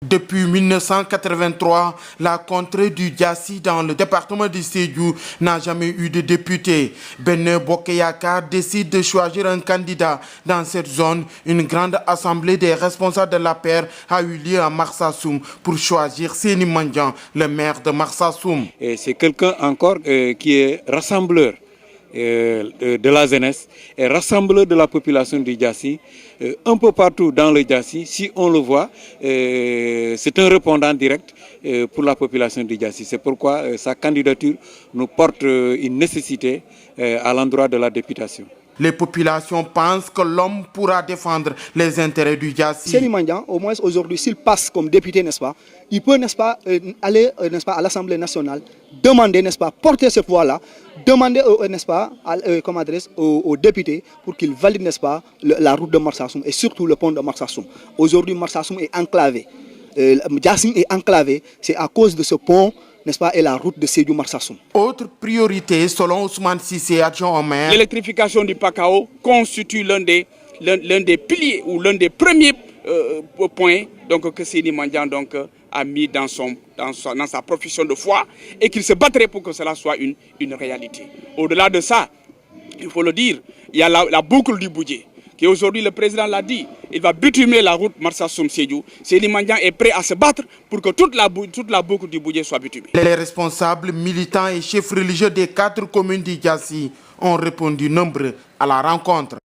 Depuis 1983, la contrée du Diassi dans le département du Sédhiou n'a jamais eu de député. Benno Bokk Yakaar décide de choisir un candidat dans cette zone. Une grande assemblée des responsables de l'APR a eu lieu à Marsassoum pour choisir Seny Mandiang, le maire de Marsassoum. C'est quelqu'un encore qui est rassembleur de la jeunesse et rassembleur de la population du Diassi, un peu partout dans le Diassi. Si on le voit, c'est un répondant direct pour la population du Diassi. C'est pourquoi sa candidature nous porte une nécessité à l'endroit de la députation. Les populations pensent que l'homme pourra défendre les intérêts du Diassi. Seny Mandiang, au moins aujourd'hui, s'il passe comme député, n'est-ce pas, il peut, n'est-ce pas, aller, n'est-ce pas, à l'Assemblée nationale, demander, n'est-ce pas, porter cette voix-là, demander, n'est-ce pas, comme adresse aux députés pour qu'ils valident, n'est-ce pas, la route de Marsassoum et surtout le pont de Marsassoum. Aujourd'hui, Marsassoum est enclavé. Diassi est enclavé, c'est à cause de ce pont, n'est-ce pas, et la route de Sédhiou-Marsassoum. Autre priorité, selon Ousmane Cissé, adjoint au maire, l'électrification du Pakao constitue l'un des piliers ou l'un des premiers points donc, que Seny Mandiang a mis dans sa profession de foi et qu'il se battrait pour que cela soit une réalité. Au-delà de ça, il faut le dire, il y a la boucle du Boudjé. Qui aujourd'hui, le président l'a dit, il va bitumer la route Marsassoum-Sédhiou. Seny Mandiang est prêt à se battre pour que toute la boucle du Boudjé soit bitumée. Les responsables, militants et chefs religieux des 4 communes du Diassi ont répondu nombreux à la rencontre.